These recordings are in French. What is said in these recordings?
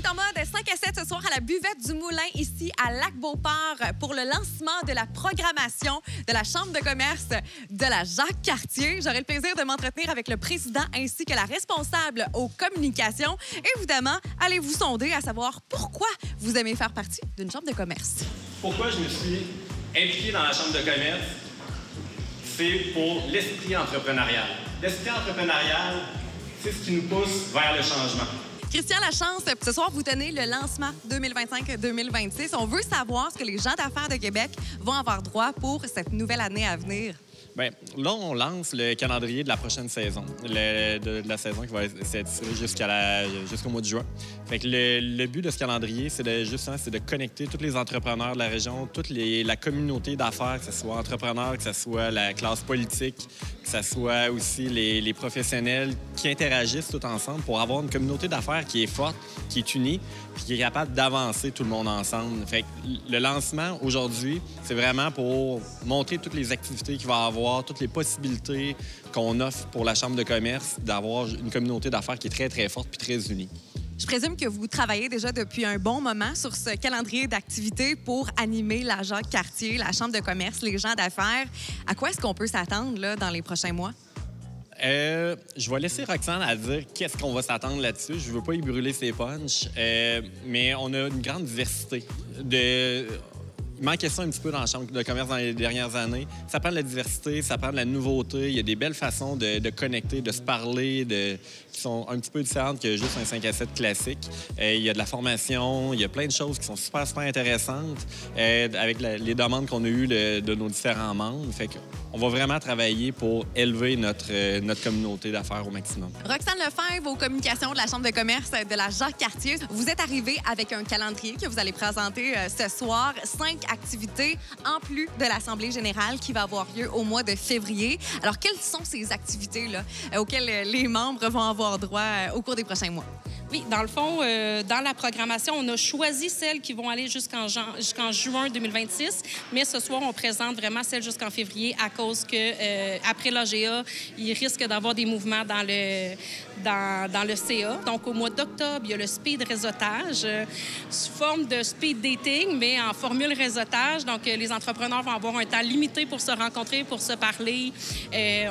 en mode 5 à 7 ce soir à la buvette du Moulin, ici à Lac-Beauport, pour le lancement de la programmation de la Chambre de commerce de la Jacques-Cartier. J'aurai le plaisir de m'entretenir avec le président ainsi que la responsable aux communications. Évidemment, allez vous sonder à savoir pourquoi vous aimez faire partie d'une chambre de commerce. Pourquoi je me suis impliqué dans la Chambre de commerce? C'est pour l'esprit entrepreneurial. L'esprit entrepreneurial, c'est ce qui nous pousse vers le changement. Christian Lachance, ce soir, vous tenez le lancement 2025-2026. On veut savoir ce que les gens d'affaires de Québec vont avoir droit pour cette nouvelle année à venir. Bien, là, on lance le calendrier de la prochaine saison, de la saison qui va s'étirer jusqu'au mois de juin. Fait que le but de ce calendrier, c'est de connecter tous les entrepreneurs de la région, la communauté d'affaires, que ce soit entrepreneurs, que ce soit la classe politique, que ce soit aussi les professionnels qui interagissent tout ensemble pour avoir une communauté d'affaires qui est forte, qui est unie, puis qui est capable d'avancer tout le monde ensemble. Fait que le lancement, aujourd'hui, c'est vraiment pour montrer toutes les activités qu'il va y avoir, toutes les possibilités qu'on offre pour la Chambre de commerce, d'avoir une communauté d'affaires qui est très, très forte puis très unie. Je présume que vous travaillez déjà depuis un bon moment sur ce calendrier d'activités pour animer la Jacques-Cartier, la Chambre de commerce, les gens d'affaires. À quoi est-ce qu'on peut s'attendre là, dans les prochains mois? Je vais laisser Roxane à dire qu'est-ce qu'on va s'attendre là-dessus. Je veux pas y brûler ses punchs, mais on a une grande diversité. Il manquait ça un petit peu dans la Chambre de commerce dans les dernières années. Ça prend de la diversité, ça prend de la nouveauté. Il y a des belles façons de connecter, de se parler, qui sont un petit peu différentes que juste un 5 à 7 classique. Il y a de la formation, il y a plein de choses qui sont super, super intéressantes avec les demandes qu'on a eues de nos différents membres. Fait qu'on va vraiment travailler pour élever notre communauté d'affaires au maximum. Roxane Lefebvre, aux communications de la Chambre de commerce de la Jacques-Cartier. Vous êtes arrivée avec un calendrier que vous allez présenter ce soir. 5 activités en plus de l'Assemblée générale qui va avoir lieu au mois de février. Alors, quelles sont ces activités-là auxquelles les membres vont avoir droit au cours des prochains mois? Oui, dans le fond, dans la programmation, on a choisi celles qui vont aller jusqu'en juin 2026, mais ce soir, on présente vraiment celles jusqu'en février à cause que après l'AGA, il risque d'avoir des mouvements dans le CA. Donc, au mois d'octobre, il y a le speed réseautage sous forme de speed dating, mais en formule réseautage. Donc, les entrepreneurs vont avoir un temps limité pour se rencontrer, pour se parler.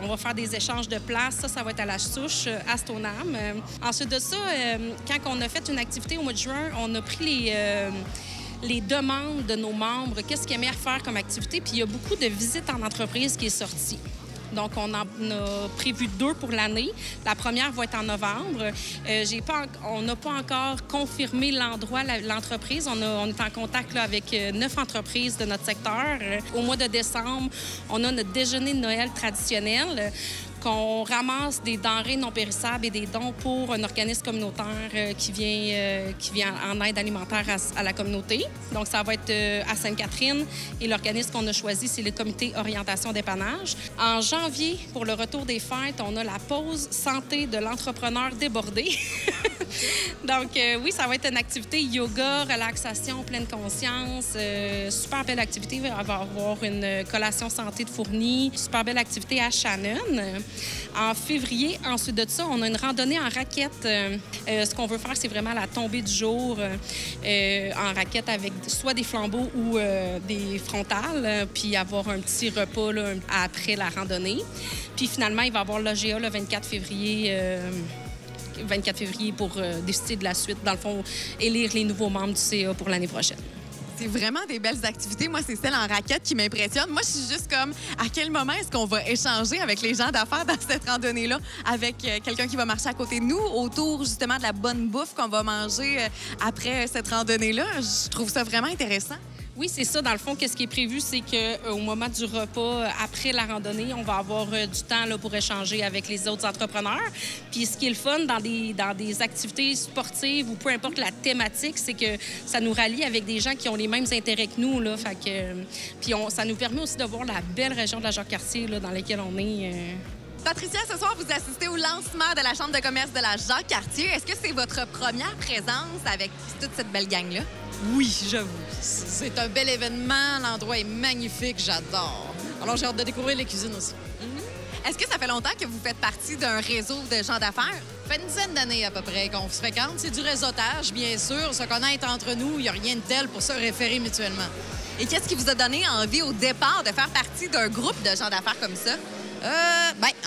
On va faire des échanges de places. Ça va être à la souche, à Stoneham. Ensuite de ça, quand on a fait une activité au mois de juin, on a pris les demandes de nos membres, qu'est-ce qu'ils aimaient faire comme activité, puis il y a beaucoup de visites en entreprise qui est sortie. Donc, on en a prévu 2 pour l'année. La première va être en novembre. On n'a pas encore confirmé l'endroit, l'entreprise. On est en contact là, avec 9 entreprises de notre secteur. Au mois de décembre, on a notre déjeuner de Noël traditionnel, qu'on ramasse des denrées non périssables et des dons pour un organisme communautaire qui vient en aide alimentaire à la communauté. Donc, ça va être à Sainte-Catherine et l'organisme qu'on a choisi, c'est le comité orientation dépannage. En janvier, pour le retour des fêtes, on a la pause santé de l'entrepreneur débordé. Donc, oui, ça va être une activité yoga, relaxation, pleine conscience. Super belle activité. Il va y avoir une collation santé de fournis. Super belle activité à Shannon. En février, ensuite de ça, on a une randonnée en raquette. Ce qu'on veut faire, c'est vraiment la tombée du jour en raquette avec soit des flambeaux ou des frontales, puis avoir un petit repas là, après la randonnée. Puis finalement, il va y avoir l'AGA le 24 février pour décider de la suite. Dans le fond, élire les nouveaux membres du CA pour l'année prochaine. C'est vraiment des belles activités. Moi, c'est celle en raquette qui m'impressionne. Moi, je suis juste comme, à quel moment est-ce qu'on va échanger avec les gens d'affaires dans cette randonnée-là, avec quelqu'un qui va marcher à côté de nous, autour justement de la bonne bouffe qu'on va manger après cette randonnée-là? Je trouve ça vraiment intéressant. Oui, c'est ça. Dans le fond, qu'est-ce qui est prévu, c'est qu'au moment du repas, après la randonnée, on va avoir du temps là, pour échanger avec les autres entrepreneurs. Puis ce qui est le fun dans des activités sportives ou peu importe la thématique, c'est que ça nous rallie avec des gens qui ont les mêmes intérêts que nous. Là. Fait que, puis ça nous permet aussi de voir la belle région de la Jacques-Cartier là, dans laquelle on est. Patricia, ce soir, vous assistez au lancement de la Chambre de commerce de la Jacques-Cartier. Est-ce que c'est votre première présence avec toute cette belle gang-là? Oui, j'avoue. C'est un bel événement. L'endroit est magnifique. J'adore. Alors, j'ai hâte de découvrir les cuisines aussi. Est-ce que ça fait longtemps que vous faites partie d'un réseau de gens d'affaires? Ça fait une dizaine d'années à peu près qu'on se fréquente. C'est du réseautage, bien sûr. Se connaître entre nous, il n'y a rien de tel pour se référer mutuellement. Et qu'est-ce qui vous a donné envie au départ de faire partie d'un groupe de gens d'affaires comme ça?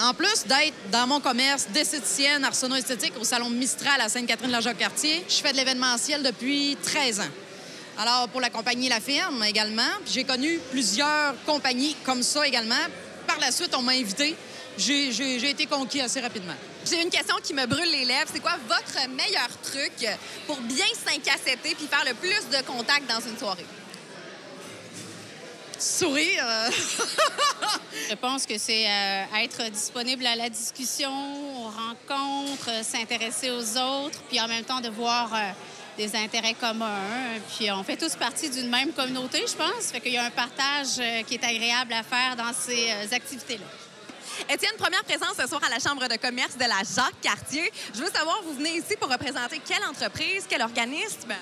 En plus d'être dans mon commerce d'esthéticienne Arsenault Esthétique au salon Mistral à Sainte-Catherine-la-Jacques-Cartier, je fais de l'événementiel depuis 13 ans. Alors, pour la compagnie La Firme également, j'ai connu plusieurs compagnies comme ça également. Par la suite, on m'a invité. J'ai été conquis assez rapidement. J'ai une question qui me brûle les lèvres. C'est quoi votre meilleur truc pour bien s'incassetter puis faire le plus de contacts dans une soirée? Sourire. Je pense que c'est être disponible à la discussion, aux rencontres, s'intéresser aux autres, puis en même temps de voir des intérêts communs. Puis on fait tous partie d'une même communauté, je pense. Fait qu'il y a un partage qui est agréable à faire dans ces activités-là. Étienne, première présence ce soir à la Chambre de commerce de la Jacques-Cartier. Je veux savoir, vous venez ici pour représenter quelle entreprise, quel organisme?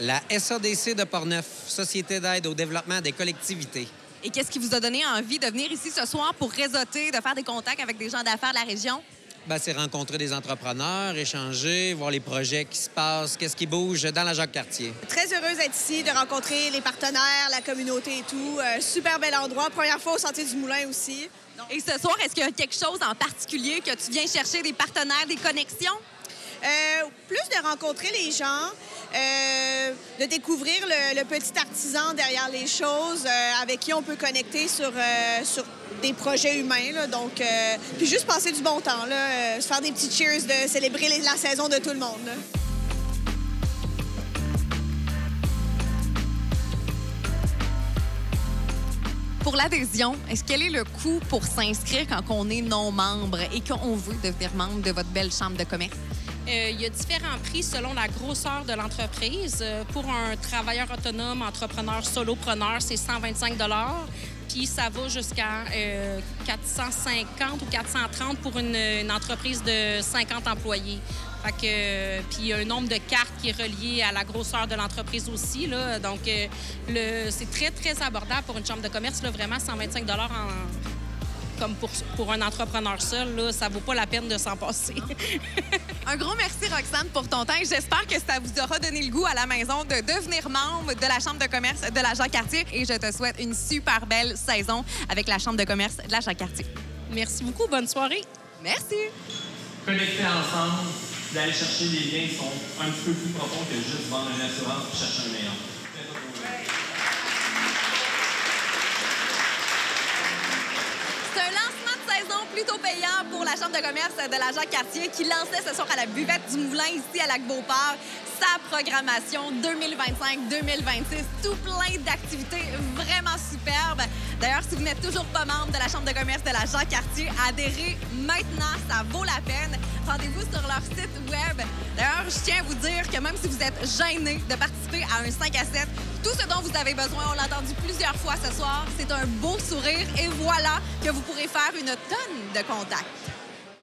La SADC de Portneuf, Société d'aide au développement des collectivités. Et qu'est-ce qui vous a donné envie de venir ici ce soir pour réseauter, de faire des contacts avec des gens d'affaires de la région? C'est rencontrer des entrepreneurs, échanger, voir les projets qui se passent, qu'est-ce qui bouge dans la Jacques-Cartier. Très heureuse d'être ici, de rencontrer les partenaires, la communauté et tout. Super bel endroit. Première fois au Sentier du Moulin aussi. Et ce soir, est-ce qu'il y a quelque chose en particulier que tu viens chercher, des partenaires, des connexions? Plus de rencontrer les gens, de découvrir le petit artisan derrière les choses, avec qui on peut connecter sur des projets humains. Là. Donc, puis juste passer du bon temps, là, se faire des petits cheers, de célébrer la saison de tout le monde. Là. Pour l'adhésion, quel est le coût pour s'inscrire quand on est non-membre et qu'on veut devenir membre de votre belle chambre de commerce? Il y a différents prix selon la grosseur de l'entreprise. Pour un travailleur autonome, entrepreneur, solopreneur, c'est 125 $. Puis ça va jusqu'à 450 ou 430 pour une entreprise de 50 employés. Fait que, puis il y a un nombre de cartes qui est relié à la grosseur de l'entreprise aussi. Là. Donc, c'est très, très abordable pour une chambre de commerce. Là, vraiment, 125 $ comme pour un entrepreneur seul, là, ça vaut pas la peine de s'en passer. Un gros merci, Roxane, pour ton temps. J'espère que ça vous aura donné le goût à la maison de devenir membre de la Chambre de commerce de la Jacques-Cartier. Et je te souhaite une super belle saison avec la Chambre de commerce de la Jacques-Cartier. Merci beaucoup. Bonne soirée. Merci. Connecter ensemble, d'aller chercher des liens qui sont un petit peu plus profonds que juste vendre une assurance et chercher un meilleur. C'est un lancement de saison plutôt payant pour la Chambre de commerce de la Jacques-Cartier qui lançait ce soir à la buvette du Moulin ici à Lac-Beauport sa programmation 2025-2026. Tout plein d'activités vraiment superbes. D'ailleurs, si vous n'êtes toujours pas membre de la Chambre de commerce de la Jacques-Cartier, adhérez maintenant, ça vaut la peine. Rendez-vous sur leur site web. D'ailleurs, je tiens à vous dire que même si vous êtes gêné de participer à un 5 à 7, tout ce dont vous avez besoin, on l'a entendu plusieurs fois ce soir, c'est un beau sourire et voilà que vous pourrez faire une tonne de contacts.